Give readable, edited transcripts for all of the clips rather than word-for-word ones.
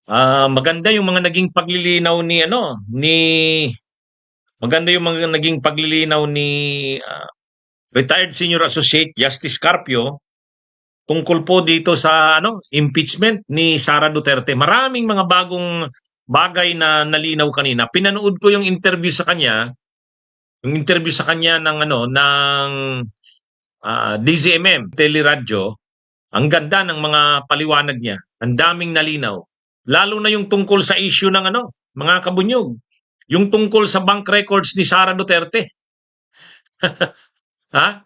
Maganda yung mga naging paglilinaw ni maganda yung mga naging paglilinaw ni retired senior associate Justice Carpio tungkol po dito sa impeachment ni Sara Duterte. Maraming mga bagong bagay na nalinaw kanina. Pinanood ko yung interview sa kanya ng DZMM Teleradyo. Ang ganda ng mga paliwanag niya. Ang daming nalinaw. Lalo na yung tungkol sa issue ng mga kabunyog. Yung tungkol sa bank records ni Sara Duterte. Ha?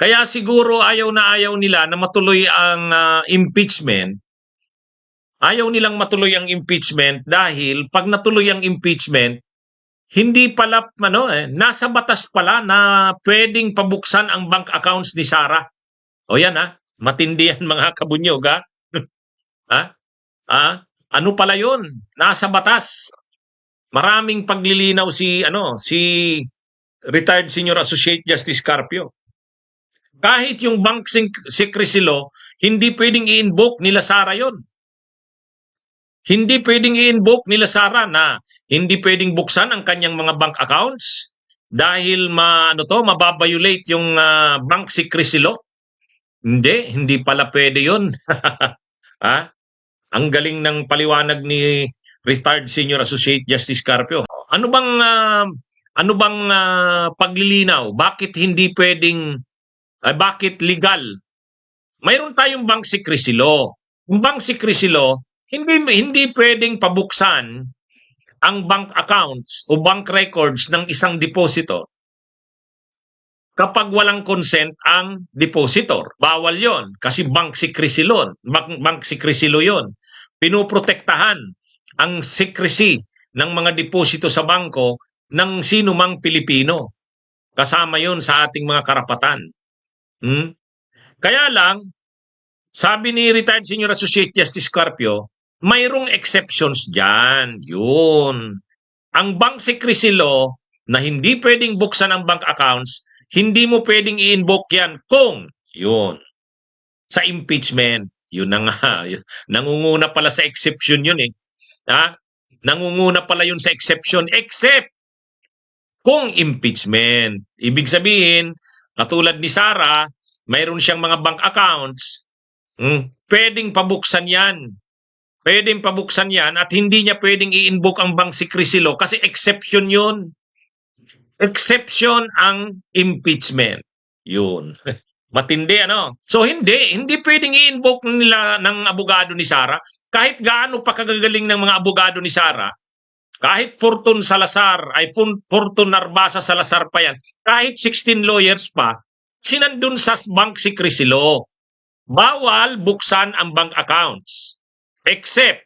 Kaya siguro ayaw na ayaw nila na matuloy ang impeachment. Ayaw nilang matuloy ang impeachment dahil pag natuloy ang impeachment, hindi pala nasa batas pala na pwedeng pabuksan ang bank accounts ni Sara. O yan matindi yan mga kabunyog ha. Ha? Ano pala 'yon? Nasa batas. Maraming paglilinaw si retired senior associate Justice Carpio. Kahit yung bank secrecy law, hindi pwedeng i-invoke nila Sara 'yon. Hindi pwedeng i-invoke nila Sara na hindi pwedeng buksan ang kanyang mga bank accounts dahil mababiolate yung bank secrecy law. Hindi pala pwede 'yon. Ha? Ang galing ng paliwanag ni retired senior associate Justice Carpio. Ano bang paglilinaw? Bakit hindi pwedeng bakit legal? Mayroon tayong bank secrecy law. Yung bank secrecy law, hindi pwedeng pabuksan ang bank accounts o bank records ng isang depositor kapag walang consent ang depositor. Bawal 'yon kasi bank secrecy law. Bank secrecy law 'yon. Pinoprotektahan ang secrecy ng mga deposito sa bangko ng sino mang Pilipino. Kasama 'yon sa ating mga karapatan. Kaya lang, sabi ni retired senior associate Justice Carpio, mayroong exceptions diyan. 'Yun. Ang bank secrecy law na hindi pwedeng buksan ang bank accounts, hindi mo pwedeng i-invoke yan kung yun sa impeachment. Yun na nga. Nangunguna pala sa exception yun eh. Nangunguna pala yun sa exception except kung impeachment. Ibig sabihin, katulad ni Sara, mayroon siyang mga bank accounts, pwedeng pabuksan yan. Pwedeng pabuksan yan at hindi niya pwedeng i-invoke ang bank secrecy law kasi exception yun. Exception ang impeachment. Yun. Matindi So hindi pwedeng i-invoke nila ng abogado ni Sara kahit gaano pa kagagaling ng mga abogado ni Sara. Kahit Fortun Narbasa Salazar pa yan. Kahit 16 lawyers pa, sinandun sa bank secrecy law. Bawal buksan ang bank accounts except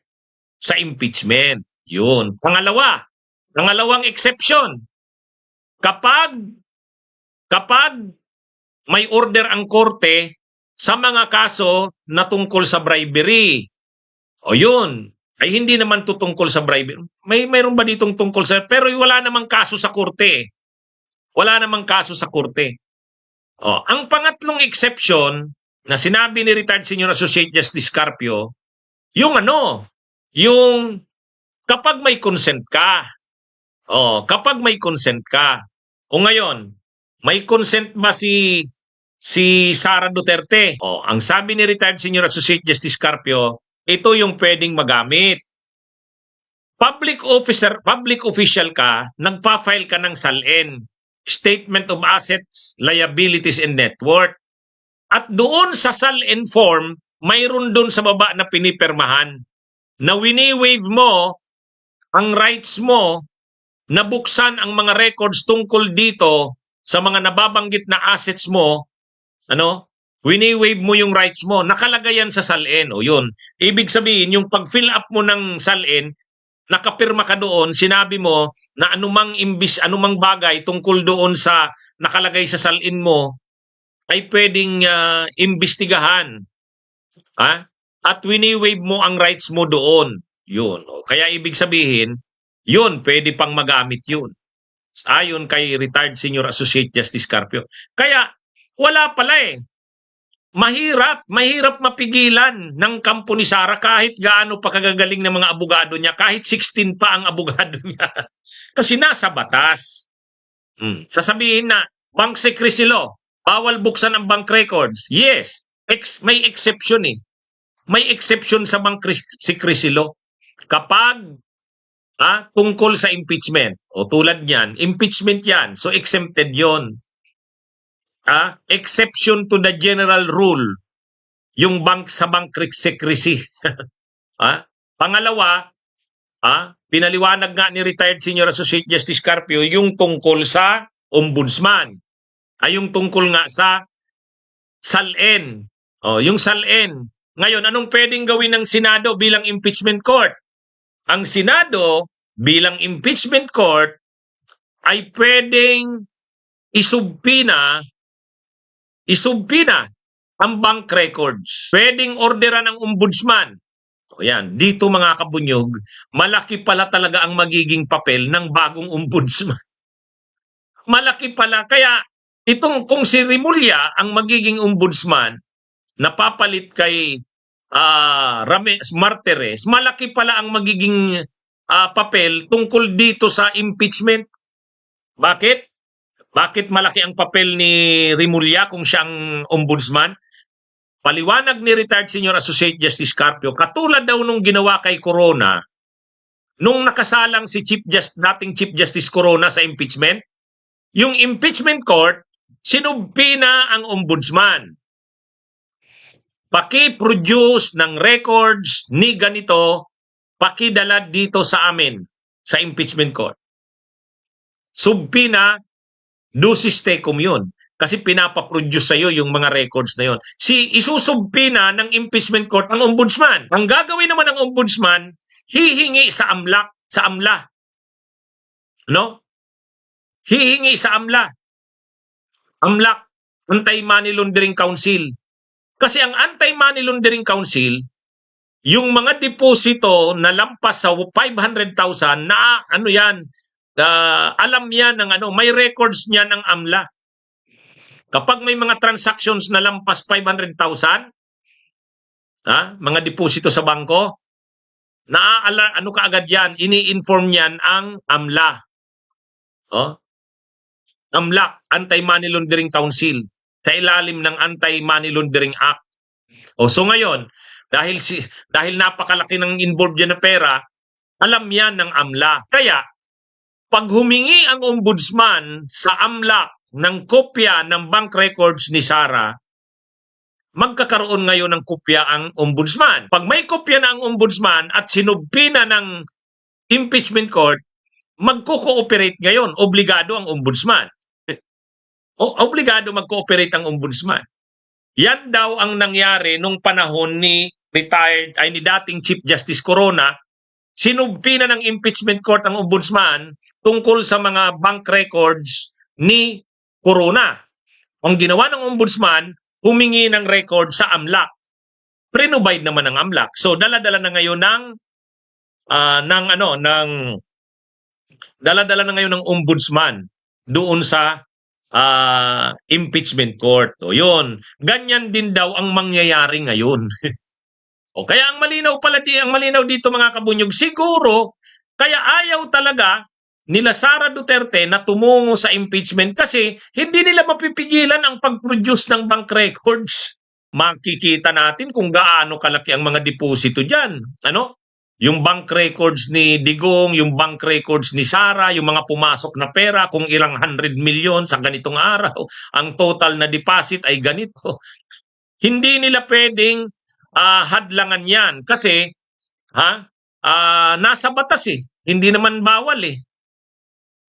sa impeachment. Yun. Pangalawang exception. Kapag may order ang korte sa mga kaso na tungkol sa bribery. O yun, ay hindi naman tutungkol sa bribery. Mayroon ba ditong tungkol sa, pero wala namang kaso sa korte. Wala namang kaso sa korte. Ang pangatlong exception na sinabi ni retired senior associate Justice Carpio, yung kapag may consent ka. Kapag may consent ka. O ngayon, may consent ba si Sara Duterte? Ang sabi ni retired senior associate Justice Carpio, ito yung pwedeng magamit. Public official ka, nagpa-file ka ng SALN, Statement of Assets, Liabilities and Net Worth. At doon sa SALN form, mayroon doon sa baba na pinipirmahan na wini-waive mo ang rights mo na buksan ang mga records tungkol dito sa mga nababanggit na assets mo, wini-waive mo yung rights mo, nakalagay yan sa SALN. O yun, ibig sabihin, yung pag-fill up mo ng SALN, nakapirma ka doon, sinabi mo na anumang bagay tungkol doon sa nakalagay sa SALN mo, ay pwedeng imbestigahan. At wini-waive mo ang rights mo doon. Yun. Kaya ibig sabihin, yun, pwede pang magamit yun. Ayon kay retired senior associate Justice Carpio. Kaya, wala pala mahirap mapigilan ng kampo ni Sara kahit gaano pa kagagaling ng mga abogado niya, kahit 16 pa ang abogado niya. Kasi nasa batas. Sasabihin na, bank secrecy law, bawal buksan ang bank records. Yes, may exception eh. May exception sa bank secrecy law. Kapag tungkol sa impeachment, o tulad niyan, impeachment yan, so exempted yon. Exception to the general rule, yung bank sa bank secrecy. Pangalawa, pinaliwanag nga ni retired Senior Associate Justice Carpio yung tungkol sa ombudsman. Yung tungkol nga sa SALN. Yung SALN. Ngayon, anong pwedeng gawin ng Senado bilang impeachment court? Ang Senado bilang impeachment court ay pwedeng isubpina ang bank records. Pwedeng orderan ng ombudsman. Yan, dito mga kabunyog, malaki pala talaga ang magiging papel ng bagong ombudsman. Malaki pala. Kaya kung si Rimulya ang magiging ombudsman, napapalit kay Martires, malaki pala ang magiging papel tungkol dito sa impeachment. Bakit? Bakit malaki ang papel ni Rimulya kung siyang ombudsman? Paliwanag ni retired Senior Associate Justice Carpio, katulad daw nung ginawa kay Corona, nung nakasalang si dating Chief Justice Corona sa impeachment, yung impeachment court, sinubpina ang ombudsman. Paki-produce ng records ni ganito, pakidala dito sa amin, sa impeachment court. Subpina, ducis tecum yun. Kasi pinapaproduce sa'yo yung mga records na yun. Isusubpina ng impeachment court ang ombudsman. Ang gagawin naman ng ombudsman, hihingi sa AMLA. No? Hihingi sa AMLA. AMLAC, Anti-Money Laundering Council. Kasi ang Anti-Money Laundering Council, yung mga deposito na lampas sa 500,000 na alam yan ng may records niya ng AMLA. Kapag may mga transactions na lampas 500,000, mga deposito sa bangko, kaagad yan, ini-inform niyan ang AMLA. AMLAC, Anti-Money Laundering Council, sa ilalim ng Anti-Money Laundering Act. So ngayon, dahil napakalaki ng involved dyan na pera, alam yan ng AMLA. Kaya, pag humingi ang ombudsman sa AMLAC ng kopya ng bank records ni Sara, magkakaroon ngayon ng kopya ang ombudsman. Pag may kopya na ang ombudsman at sinubpina ng impeachment court, magko-cooperate ngayon. Obligado ang ombudsman. Obligado mag-cooperate ang ombudsman. Yan daw ang nangyari nung panahon ni dating Chief Justice Corona. Sinubpina ng impeachment court ang ombudsman tungkol sa mga bank records ni Corona. Ang ginawa ng ombudsman, humingi ng record sa AMLAC. Pre-provide naman ng AMLAC. So dala-dala na ngayon ng ombudsman doon sa impeachment court. O yun, ganyan din daw ang mangyayari ngayon. Kaya ang malinaw dito mga kabunyog, siguro kaya ayaw talaga nila Sara Duterte na tumungo sa impeachment kasi hindi nila mapipigilan ang pag-produce ng bank records. Makikita natin kung gaano kalaki ang mga deposito dyan. Yung bank records ni Digong, yung bank records ni Sara, yung mga pumasok na pera, kung ilang 100 million sa ganitong araw, ang total na deposit ay ganito. Hindi nila pwedeng hadlangan yan kasi nasa batas eh. Hindi naman bawal eh.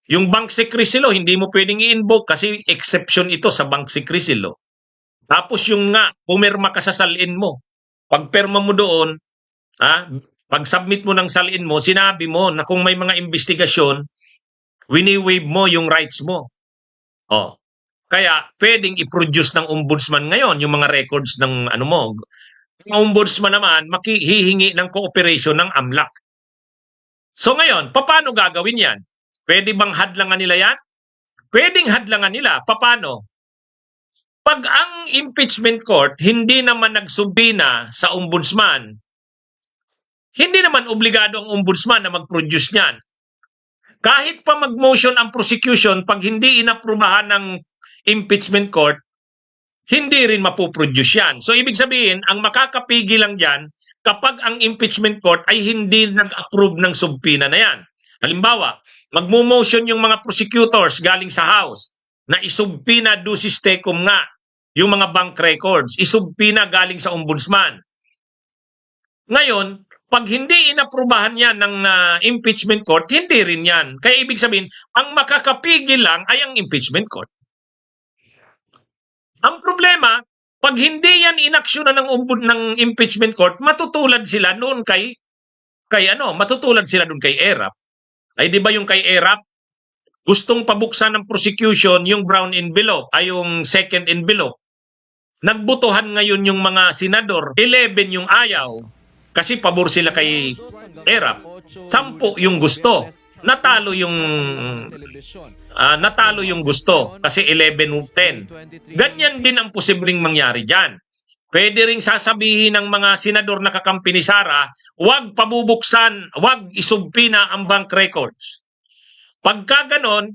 Yung bank secrecy law, hindi mo pwedeng i-invoke kasi exception ito sa bank secrecy law. Tapos yung pumirma ka sa salin mo. Pag perma mo doon, pag submit mo ng salin mo, sinabi mo na kung may mga investigasyon, wini-waive mo yung rights mo. Kaya pwedeng i-produce ng ombudsman ngayon yung mga records ng mo. Ang ombudsman naman, hihingi ng cooperation ng AMLAC. So ngayon, paano gagawin yan? Pwede bang hadlangan nila yan? Pwedeng hadlangan nila. Paano? Pag ang impeachment court hindi naman nagsubina sa ombudsman, hindi naman obligado ang ombudsman na mag-produce niyan. Kahit pa mag-motion ang prosecution, pag hindi inaprubahan ng impeachment court, hindi rin mapuproduce yan. So ibig sabihin, ang makakapigil lang dyan kapag ang impeachment court ay hindi nag-approve ng subpoena na yan. Halimbawa, magmo-motion yung mga prosecutors galing sa House na isubpoena ducis tecum nga yung mga bank records, isubpoena galing sa ombudsman. Ngayon, pag hindi inaprubahan yan ng impeachment court, hindi rin yan. Kaya ibig sabihin, ang makakapigil lang ay ang impeachment court. Ang problema, pag hindi yan inaksyonan ng impeachment court, matutulad sila noon matutulad sila doon kay ERAP. Ay di ba yung kay ERAP, gustong pabuksan ng prosecution yung brown envelope, ay yung second envelope. Nagbutuhan ngayon yung mga senador, 11 yung ayaw, kasi pabor sila kay ERAP. 10 yung gusto. Natalo yung gusto kasi 11-10. Ganyan din ang posibleng mangyari dyan. Pwede ring sasabihin ng mga senador na kakampi ni Sara, huwag pabubuksan, huwag isubpina ang bank records. Pagka ganon,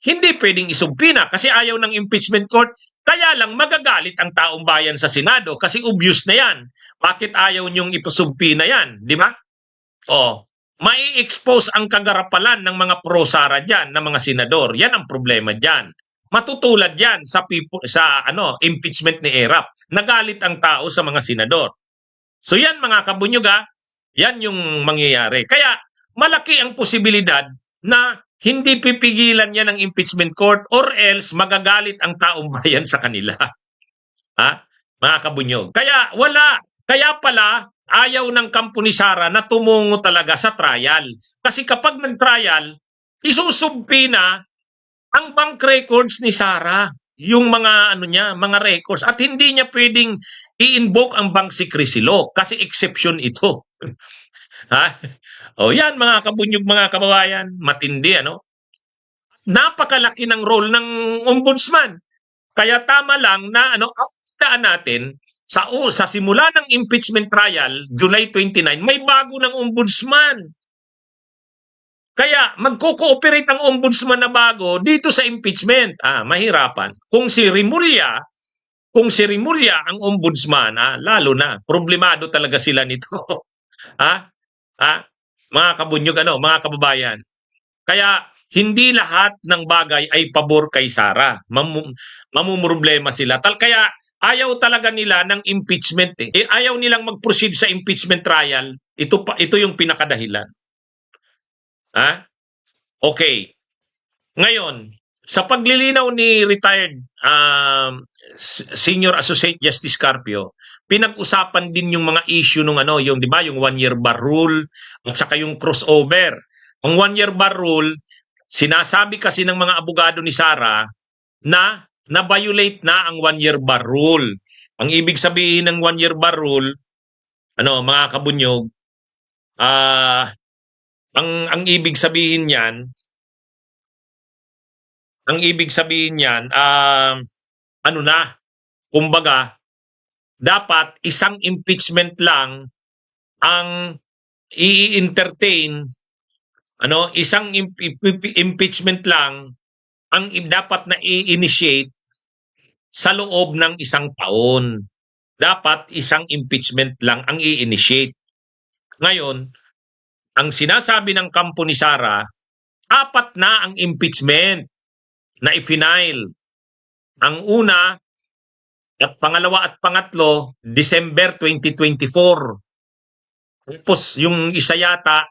hindi pwedeng isubpina kasi ayaw ng impeachment court. Kaya lang magagalit ang taong bayan sa Senado kasi obvious na yan. Bakit ayaw niyong ipasubpina yan? Di ba? Mai-expose ang kagarapalan ng mga pro-Sara dyan, ng mga senador. Yan ang problema dyan. Matutulad yan sa impeachment ni ERAP. Nagalit ang tao sa mga senador. So yan mga kabunyuga, yan yung mangyayari. Kaya malaki ang posibilidad na hindi pipigilan yan ng impeachment court or else magagalit ang taong bayan sa kanila. Mga kabunyog. Kaya pala ayaw ng kampo ni Sara na tumungo talaga sa trial. Kasi kapag nag-trial, isusubpina ang bank records ni Sara, yung mga mga records, at hindi niya pwedeng i-invoke ang bank secrecy law kasi exception ito. Yan mga kabunyog, mga kababayan, matindi Napakalaki ng role ng ombudsman. Kaya tama lang na updaan natin sa simula ng impeachment trial, July 29, may bago ng ombudsman. Kaya magko-cooperate ang ombudsman na bago dito sa impeachment. Mahirapan. Kung si Rimulya ang ombudsman, lalo na problemado talaga sila nito. Mga kabunyog, mga kababayan. Kaya hindi lahat ng bagay ay pabor kay Sara. Mamumroblema sila. Kaya ayaw talaga nila ng impeachment. Ayaw nilang mag-proceed sa impeachment trial. Ito yung pinakadahilan. Okay. Ngayon, sa paglilinaw ni retired Senior Associate Justice Carpio, pinag-usapan din yung mga issue nung yung 'di ba, yung 1-year bar rule at saka yung crossover. Ang 1-year bar rule, sinasabi kasi ng mga abogado ni Sara na na-violate na ang 1-year bar rule. Ang ibig sabihin ng 1-year bar rule, mga kabunyog, ang ibig sabihin niyan, kumbaga, dapat isang impeachment lang ang i-entertain, isang impeachment lang ang dapat na i-initiate sa loob ng 1 taon. Dapat isang impeachment lang ang i-initiate. Ngayon, ang sinasabi ng kampo ni Sara, 4 na ang impeachment na i-file. Ang una at pangalawa at pangatlo, December 2024. Tapos yung isa yata,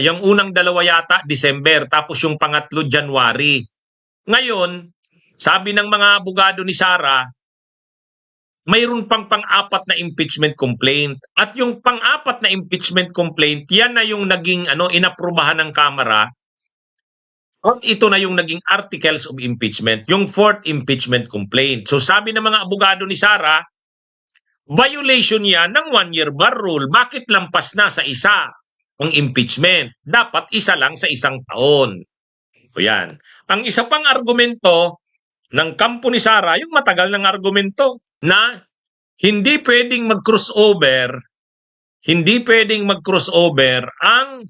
yung unang 2 yata, December, tapos yung pangatlo, January. Ngayon, sabi ng mga abogado ni Sara, mayroon pang 4 na impeachment complaint. At yung 4 na impeachment complaint, yan na yung naging inaprubahan ng Kamara. At ito na yung naging articles of impeachment, yung 4th impeachment complaint. So sabi ng mga abogado ni Sara, violation yan ng 1-year bar rule. Bakit lampas na sa isa ang impeachment? Dapat isa lang sa 1 taon. O yan. Ang isa pang argumento ng kampo ni Sara yung matagal ng argumento na hindi pwedeng mag-crossover, hindi pwedeng mag-crossover ang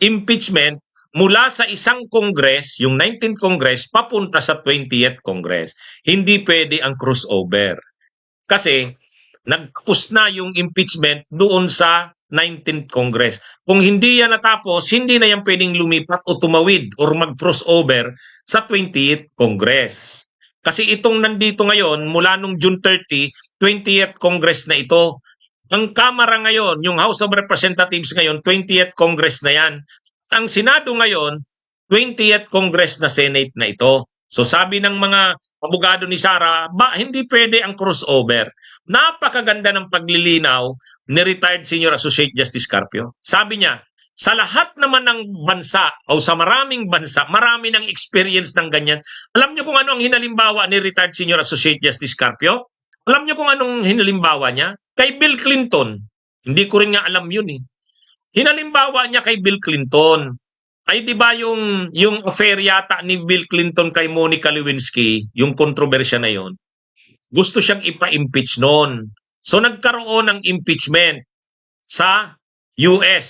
impeachment mula sa isang Congress, yung 19th Congress, papunta sa 20th Congress. Hindi pwede ang crossover. Kasi nagtapos na yung impeachment doon sa 19th Congress. Kung hindi yan natapos, hindi na yan pwedeng lumipat o tumawid or mag-crossover sa 20th Congress. Kasi itong nandito ngayon, mula nung June 30, 20th Congress na ito. Ang Kamara ngayon, yung House of Representatives ngayon, 20th Congress na yan. Ang Senado ngayon, 20th Congress na Senate na ito. So sabi ng mga abogado ni Sara, hindi pwede ang crossover. Napakaganda ng paglilinaw ni retired Senior Associate Justice Carpio. Sabi niya, sa lahat naman ng bansa o sa maraming bansa, marami ng experience ng ganyan. Alam niyo kung ano ang hinalimbawa ni retired Senior Associate Justice Carpio? Alam niyo kung anong hinalimbawa niya? Kay Bill Clinton. Hindi ko rin nga alam yun eh. Hinalimbawa niya kay Bill Clinton. Ay di ba yung affair yata ni Bill Clinton kay Monica Lewinsky, yung kontrobersya na yon, gusto siyang ipa-impeach noon. So nagkaroon ng impeachment sa US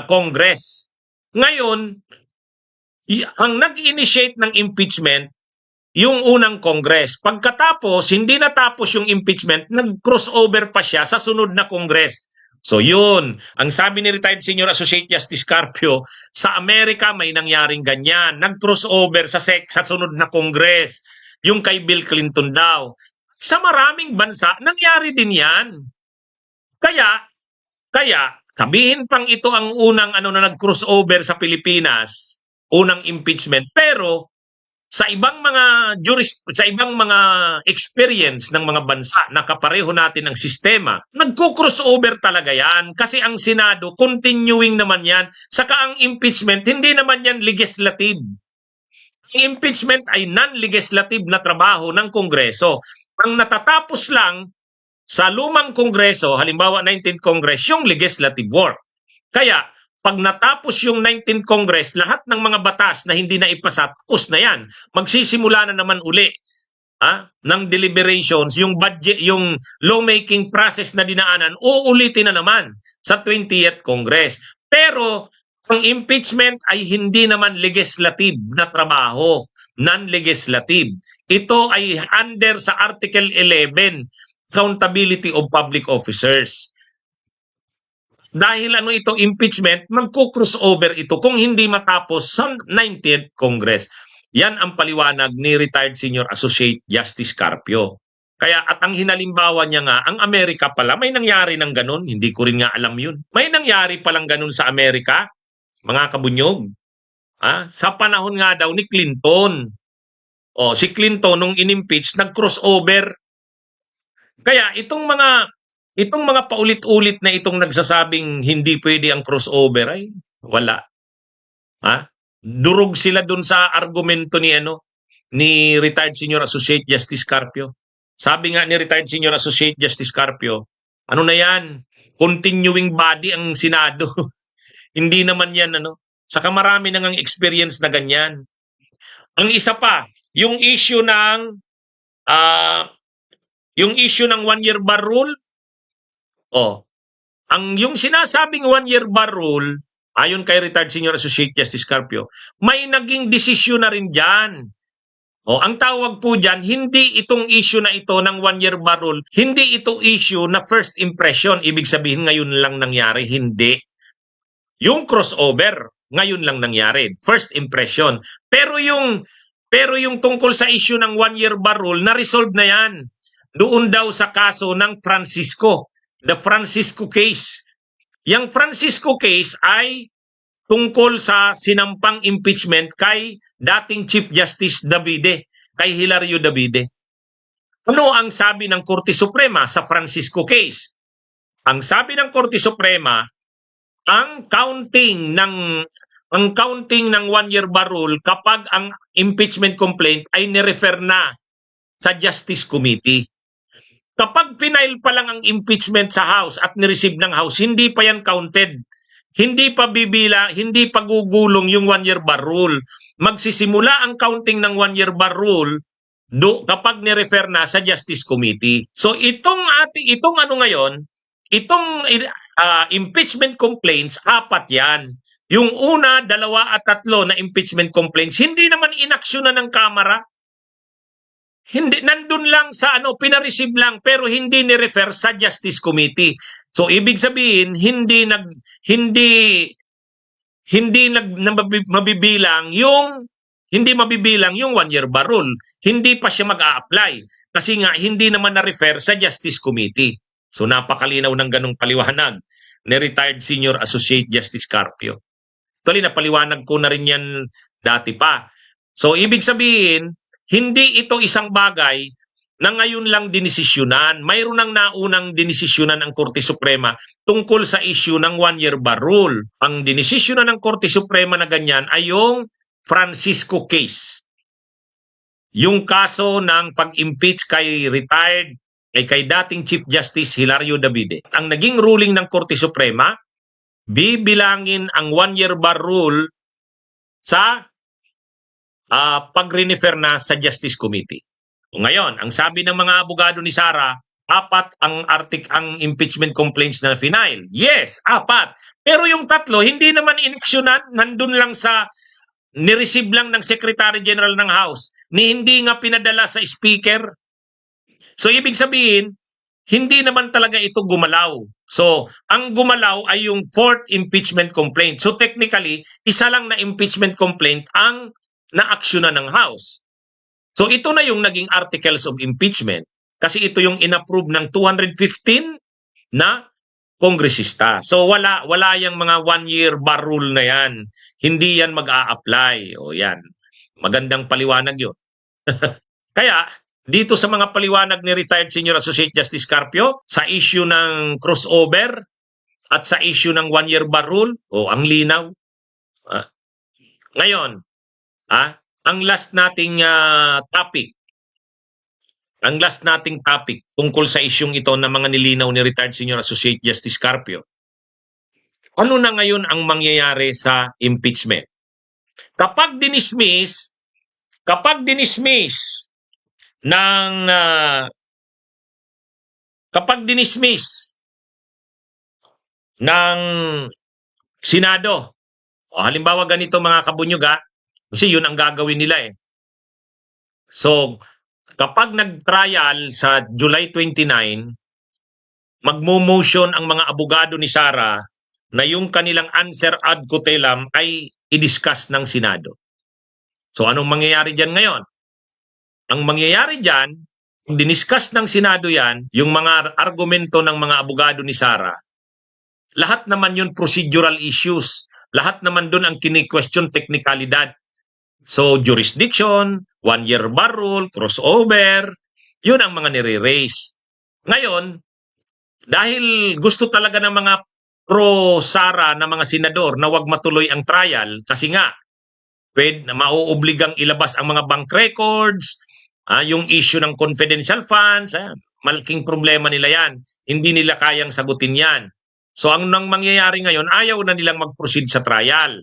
Congress. Ngayon, ang nag-initiate ng impeachment, yung unang Congress. Pagkatapos, hindi natapos yung impeachment, nag-crossover pa siya sa sunod na Congress. So yun, ang sabi ni retired Senior Associate Justice Carpio, sa Amerika may nangyaring ganyan. Nag-crossover sa sunod na Congress. Yung kay Bill Clinton daw. Sa maraming bansa, nangyari din yan. Kaya, sabihin pang ito ang unang na nag-crossover sa Pilipinas, unang impeachment, pero sa ibang mga sa ibang mga experience ng mga bansa na kapareho natin ng sistema, nagko-crossover talaga yan kasi ang Senado continuing naman yan. Saka ang impeachment, hindi naman yan legislative. Ang impeachment ay non-legislative na trabaho ng Kongreso. Ang natatapos lang sa lumang Kongreso, halimbawa 19th Congress, yung legislative work. Kaya pag natapos yung 19th Congress, lahat ng mga batas na hindi na ipasa, tapos na yan. Magsisimula na naman uli ng deliberations, yung budget, yung lawmaking process na dinaanan, uulitin na naman sa 20th Congress. Pero ang impeachment ay hindi naman legislative na trabaho, non-legislative. Ito ay under sa Article 11, Accountability of Public Officers. Dahil ito impeachment, magko-crossover ito kung hindi matapos sa 19th Congress. Yan ang paliwanag ni retired Senior Associate Justice Carpio. Kaya at ang hinalimbawa niya nga, ang Amerika pala, may nangyari ng ganun. Hindi ko rin nga alam yun. May nangyari palang ganun sa Amerika, mga kabunyog. Sa panahon nga daw ni Clinton. Si Clinton nung inimpeach, nag-crossover. Kaya itong mga paulit-ulit na itong nagsasabing hindi pwede ang crossover ay wala. Durog sila dun sa argumento ni retired Senior Associate Justice Carpio. Sabi nga ni retired Senior Associate Justice Carpio, ano na yan? Continuing body ang Senado. Hindi naman yan Saka marami nang ang experience na ganyan. Ang isa pa, yung issue ng 1-year bar rule. Yung sinasabing 1-year bar rule, ayon kay retired Senior Associate Justice Carpio, may naging desisyon na rin dyan. Ang tawag po dyan, hindi itong issue na ito ng 1-year bar rule, hindi ito issue na first impression. Ibig sabihin ngayon lang nangyari, hindi. Yung crossover, ngayon lang nangyari, first impression. Pero yung tungkol sa issue ng 1-year bar rule, na-resolve na yan. Doon daw sa kaso ng Francisco, the Francisco case. Yang Francisco case ay tungkol sa sinampang impeachment kay dating Chief Justice Davide, kay Hilario Davide. Ano ang sabi ng Korte Suprema sa Francisco case? Ang sabi ng Korte Suprema, ang counting ng 1-year bar rule kapag ang impeachment complaint ay nirefer na sa Justice Committee. Kapag pinail pa lang ang impeachment sa House at nireceive ng House, hindi pa yan counted. Hindi pa bibila, hindi pa gugulong yung 1-year bar rule. Magsisimula ang counting ng 1-year bar rule kapag ni-refer na sa Justice Committee. So itong ano ngayon, itong impeachment complaints, 4 yan. Yung una, 2 at 3 na impeachment complaints, hindi naman inaksyonan ng Kamara. Hindi, nandun lang sa pinareceive lang, pero hindi ni-refer sa Justice Committee. So ibig sabihin, mabibilang yung 1-year bar rule. Hindi pa siya mag-a-apply kasi nga hindi naman na-refer sa Justice Committee. So napakalinaw ng ganung paliwanag ni retired Senior Associate Justice Carpio. Actually, napaliwanag ko na rin yan dati pa. So ibig sabihin, hindi ito isang bagay na ngayon lang dinesisyonan. Mayroon nang naunang dinesisyonan ang Korte Suprema tungkol sa issue ng 1-year bar rule. Ang dinesisyonan ng Korte Suprema na ganyan ay yung Francisco case. Yung kaso ng pag-impeach kay dating Chief Justice Hilario Davide. Ang naging ruling ng Korte Suprema, bibilangin ang 1-year bar rule sa pag-refer na sa Justice Committee. Ngayon, ang sabi ng mga abogado ni Sara, 4 ang impeachment complaints na final. Yes, 4. Pero yung 3, hindi naman inaksyonan, nandun lang sa ni-receive lang ng Secretary General ng House, hindi nga pinadala sa Speaker. So ibig sabihin, hindi naman talaga ito gumalaw. So, ang gumalaw ay yung 4th impeachment complaint. So technically, isa lang na impeachment complaint ang na-aksyonan ng House. So ito na yung naging articles of impeachment kasi ito yung inapprove ng 215 na kongresista. So wala yung mga 1-year bar rule na yan. Hindi yan mag-a-apply. O yan. Magandang paliwanag yun. Kaya dito sa mga paliwanag ni retired Senior Associate Justice Carpio sa issue ng crossover at sa issue ng 1-year bar rule, ang linaw. Ngayon, ang last nating topic. Ang last nating topic tungkol sa isyung ito na mga nilinaw ni retired Senior Associate Justice Carpio. Ano na ngayon ang mangyayari sa impeachment? Kapag dinismiss ng Senado, halimbawa ganito mga kabunyog, kasi yun ang gagawin nila . So, kapag nag-trial sa July 29, magmo-motion ang mga abogado ni Sara na yung kanilang answer ad cotellam ay i-discuss ng Senado. So, anong mangyayari dyan ngayon? Ang mangyayari dyan, kung diniscuss ng Senado yan, yung mga argumento ng mga abogado ni Sara, lahat naman yun procedural issues. Lahat naman dun ang kini-question teknikalidad. So, jurisdiction, 1-year bar rule, crossover, yun ang mga nire-raise. Ngayon, dahil gusto talaga ng mga pro-Sara na mga senador na wag matuloy ang trial, kasi nga, mauobligang ilabas ang mga bank records, yung issue ng confidential funds, malaking problema nila yan. Hindi nila kayang sagutin yan. So, ang nang mangyayari ngayon, ayaw na nilang mag-proceed sa trial.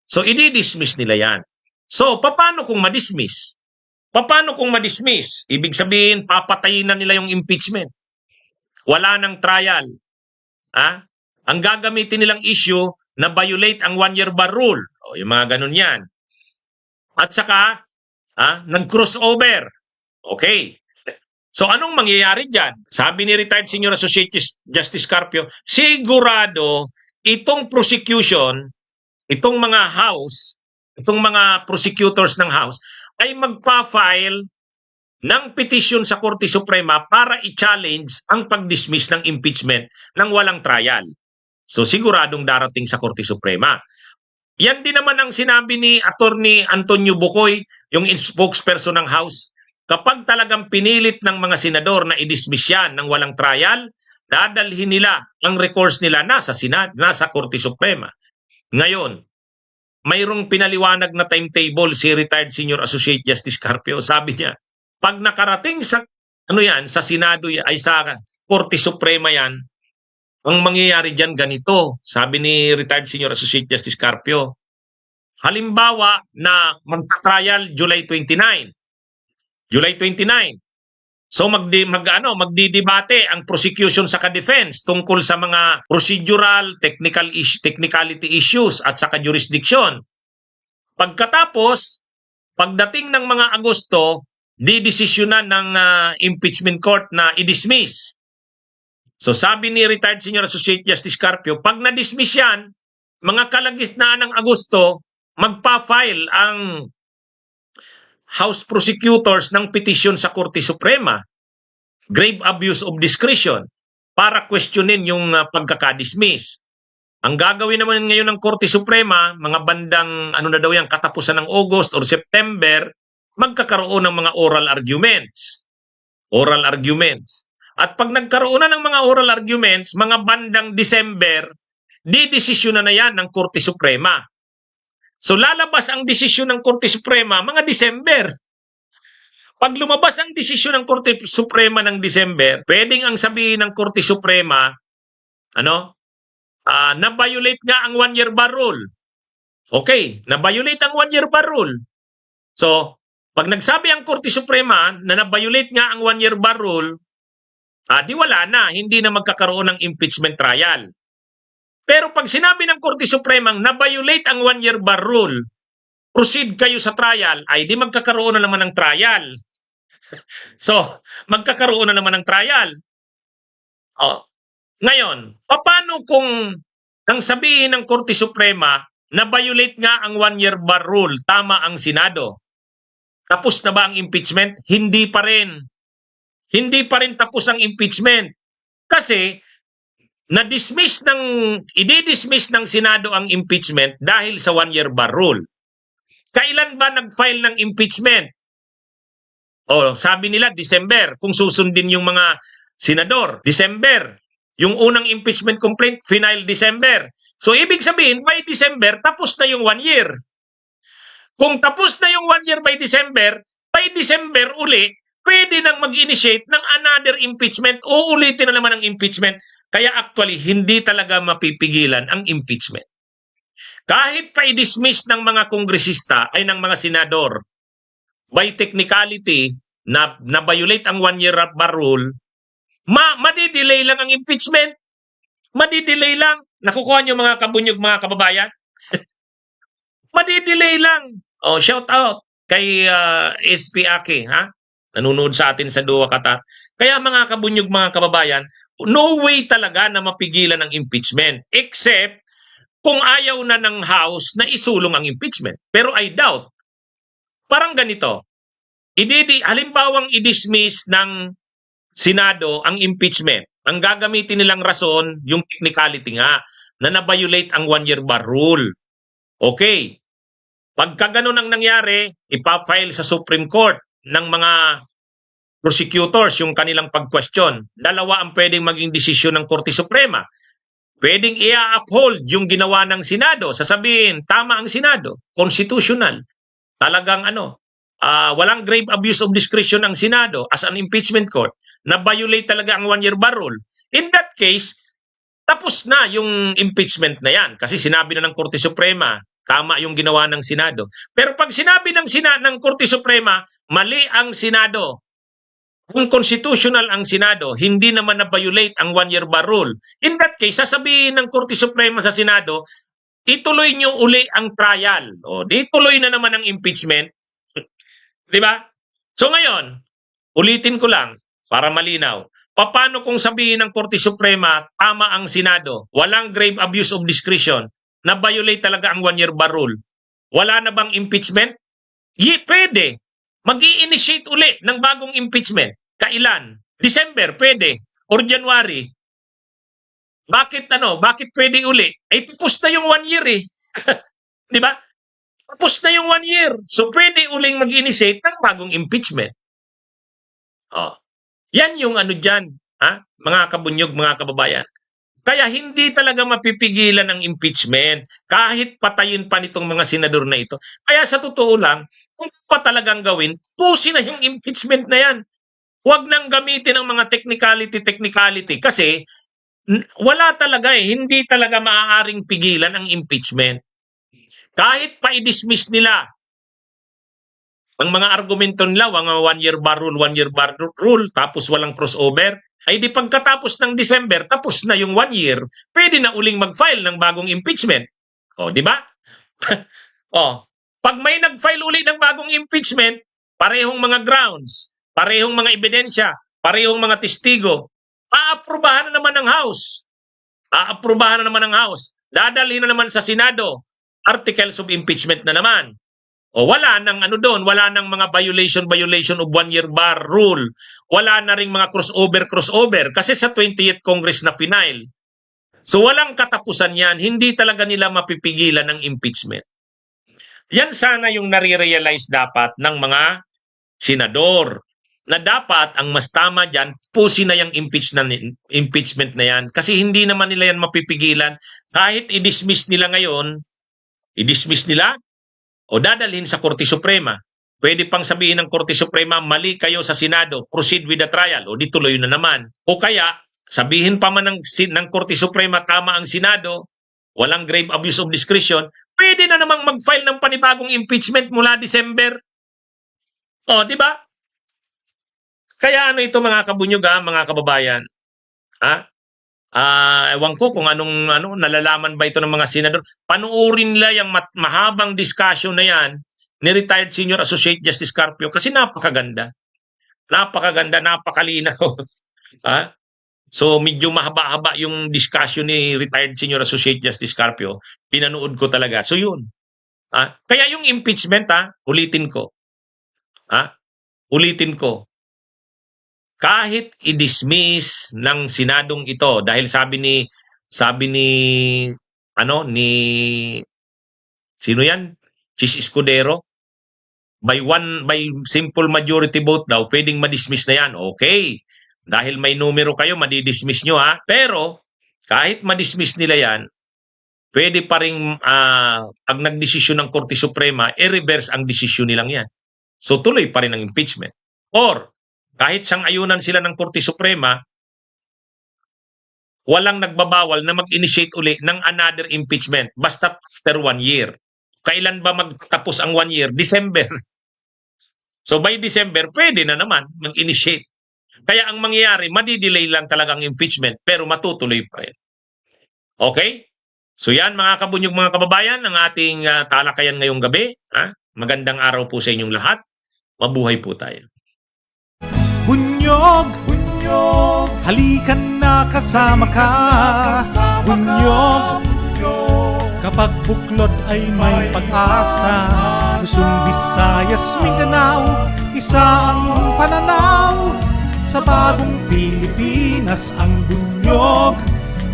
So, i-dismiss nila yan. So, paano kung ma-dismiss? Ibig sabihin, papatayin na nila yung impeachment. Wala nang trial. Ang gagamitin nilang issue na violate ang 1-year bar rule. Yung mga ganun yan. At saka, nag-crossover. Okay. So, anong mangyayari dyan? Sabi ni retired Senior Associate Justice Carpio, sigurado itong prosecution, itong mga House, itong mga prosecutors ng House, ay magpa-file ng petition sa Korte Suprema para i-challenge ang pag-dismiss ng impeachment ng walang trial. So siguradong darating sa Korte Suprema. Yan din naman ang sinabi ni Attorney Antonio Bucoy, yung spokesperson ng House. Kapag talagang pinilit ng mga senador na i-dismiss yan ng walang trial, dadalhin nila ang recourse nila nasa Korte Suprema. Ngayon, mayroong pinaliwanag na timetable si retired Senior Associate Justice Carpio. Sabi niya, pag nakarating sa sa Senado ay sa Korte Suprema yan, ang mangyayari diyan ganito. Sabi ni retired Senior Associate Justice Carpio, halimbawa na magta-trial July 29. July 29. So magdidebate ang prosecution sa ka-defense tungkol sa mga procedural, technicality issues at saka jurisdiction. Pagkatapos, pagdating ng mga Agosto, didesisyonan ng impeachment court na i-dismiss. So sabi ni retired Senior Associate Justice Carpio, pag na-dismiss yan, mga kalagitnaan ng Agosto, magpa-file ang House prosecutors ng petisyon sa Korte Suprema, grave abuse of discretion, para questionin yung pagkakadismiss. Ang gagawin naman ngayon ng Korte Suprema, mga bandang katapusan ng August or September, magkakaroon ng mga oral arguments. Oral arguments. At pag nagkaroon na ng mga oral arguments, mga bandang December, didesisyon na yan ng Korte Suprema. So lalabas ang desisyon ng Korte Suprema mga December. Pag lumabas ang desisyon ng Korte Suprema ng December, pwedeng ang sabihin ng Korte Suprema, na-violate nga ang 1-year bar rule. Okay, na-violate ang 1-year bar rule. So, pag nagsabi ang Korte Suprema na na-violate nga ang 1-year bar rule, di wala na, hindi na magkakaroon ng impeachment trial. Pero pag sinabi ng Korte Suprema na-violate ang 1-year bar rule, proceed kayo sa trial, ay di magkakaroon na naman ng trial. So, magkakaroon na naman ng trial. Ngayon, paano kung ang sabihin ng Korte Suprema na violate nga ang 1-year bar rule, tama ang Senado? Tapos na ba ang impeachment? Hindi pa rin. Hindi pa rin tapos ang impeachment. Kasi, i-dismiss ng Senado ang impeachment dahil sa 1-year bar rule. Kailan ba nag-file ng impeachment? Sabi nila December, kung susundin yung mga senador, December. Yung unang impeachment complaint, final December. So, ibig sabihin, by December, tapos na yung 1 year. Kung tapos na yung 1 year by December uli, pwede nang mag-initiate ng another impeachment. Uulitin na naman ang impeachment. Kaya actually, hindi talaga mapipigilan ang impeachment. Kahit pa i-dismiss ng mga kongresista ay ng mga senador, by technicality, na violate ang 1-year bar rule, madidelay lang ang impeachment. Madidelay lang. Nakukuha niyo mga kabunyog, mga kababayan? Madidelay lang. Shout out kay SP Aki, ha? Nanonood sa atin sa Dua Qatar. Kaya mga kabunyog, mga kababayan, no way talaga na mapigilan ang impeachment except kung ayaw na ng House na isulong ang impeachment. Pero I doubt. Parang ganito. Halimbawang i-dismiss ng Senado ang impeachment. Ang gagamitin nilang rason, yung technicality nga, na na-violate ang 1-year bar rule. Okay. Pagka ganun ang nangyari, ipafile sa Supreme Court ng mga prosecutors yung kanilang pag-question. Dalawa ang pwedeng maging desisyon ng Korte Suprema. Pwedeng i-uphold yung ginawa ng Senado. Sasabihin, tama ang Senado. Constitutional. Talagang walang grave abuse of discretion ang Senado as an impeachment court. Na-violate talaga ang 1-year bar rule. In that case, tapos na yung impeachment na yan. Kasi sinabi na ng Korte Suprema, tama yung ginawa ng Senado. Pero pag sinabi ng Korte Suprema, mali ang Senado. Kung constitutional ang Senado, hindi naman na-violate ang 1-year bar rule. In that case, sasabihin ng Korte Suprema sa Senado, ituloy nyo uli ang trial. Ituloy na naman ang impeachment. Di ba? So ngayon, ulitin ko lang para malinaw. Paano kung sabihin ng Korte Suprema, tama ang Senado, walang grave abuse of discretion, na-violate talaga ang 1-year bar rule? Wala na bang impeachment? Pwede. Mag-i-initiate uli ng bagong impeachment. Kailan? December, pwede. Or January. Bakit pwede uli? Tapos na yung 1 year eh. Di ba? Tapos na yung 1 year. So, pwede uling mag-initiate ng bagong impeachment. Yan yung dyan, mga kabunyog, mga kababayan. Kaya hindi talaga mapipigilan ang impeachment kahit patayin pa nitong mga senador na ito. Kaya sa totoo lang, kung pa talagang gawin, pusin na yung impeachment na yan. Huwag nang gamitin ang mga technicality kasi wala talaga hindi talaga maaaring pigilan ang impeachment. Kahit pa i-dismiss nila Ang mga argumento nila, mga 1-year bar rule, 1-year bar rule, tapos walang crossover, ay di pagkatapos ng December, tapos na yung 1 year, pwede na uling mag-file ng bagong impeachment. O, di ba? O, pag may nag-file uli ng bagong impeachment, parehong mga grounds, parehong mga ebidensya, parehong mga testigo, aaprubahan na naman ng House. Aaprubahan na naman ng House. Dadalhin na naman sa Senado. Articles of impeachment na naman. O wala nang ano doon, wala nang mga violation of 1-year bar rule. Wala na ring mga crossover kasi sa 20th Congress na final. So walang katapusan yan, hindi talaga nila mapipigilan ng impeachment. Yan sana yung nare-realize dapat ng mga senador na dapat ang mas tama dyan, pusin na yung impeachment na yan kasi hindi naman nila yan mapipigilan kahit i-dismiss nila ngayon, i-dismiss nila o dadalhin sa Korte Suprema. Pwede pang sabihin ng Korte Suprema, mali kayo sa Senado, proceed with the trial, o di tuloy na naman. O kaya, sabihin pa man ng Korte Suprema, tama ang Senado, walang grave abuse of discretion, pwede na namang mag-file ng panibagong impeachment mula December. O, di ba? Kaya ano ito mga kabunyog, mga kababayan? Ewan ko kung anong nalalaman ba ito ng mga senador. Panuorin nila yung mahabang discussion na yan ni retired Senior Associate Justice Carpio kasi napakaganda. Napakaganda, napakalinaw. So medyo mahaba-haba yung discussion ni retired Senior Associate Justice Carpio. Pinanood ko talaga. So yun. Kaya yung impeachment, ulitin ko. Ulitin ko. Kahit i-dismiss ng Senadong ito dahil sabi ni sino yan? Chis Escudero, by simple majority vote daw pwedeng ma-dismiss na yan. Okay. Dahil may numero kayo, madi-dismiss nyo Pero kahit ma-dismiss nila yan, pwede pa ring pag nagdesisyon ng Korte Suprema, i-reverse ang desisyon nilang yan. So tuloy pa rin ang impeachment. Or kahit sang-ayunan sila ng Korte Suprema, walang nagbabawal na mag-initiate uli ng another impeachment basta after 1 year. Kailan ba magtapos ang 1 year? December. So by December, pwede na naman mag-initiate. Kaya ang mangyayari, madidelay lang talagang impeachment pero matutuloy pa rin. Okay? So yan mga kabunyog, mga kababayan, ang ating talakayan ngayong gabi. Magandang araw po sa inyong lahat. Mabuhay po tayo. Bunyog, bunyog, halikan na kasama ka. Bunyog, kapag buklod ay may pag-asa. Luzon, Visayas, Mindanao, isa ang pananaw. Sa bagong Pilipinas ang bunyog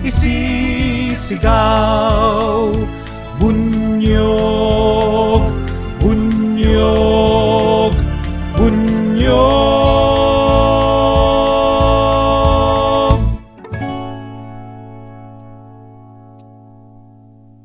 isisigaw. Bunyog.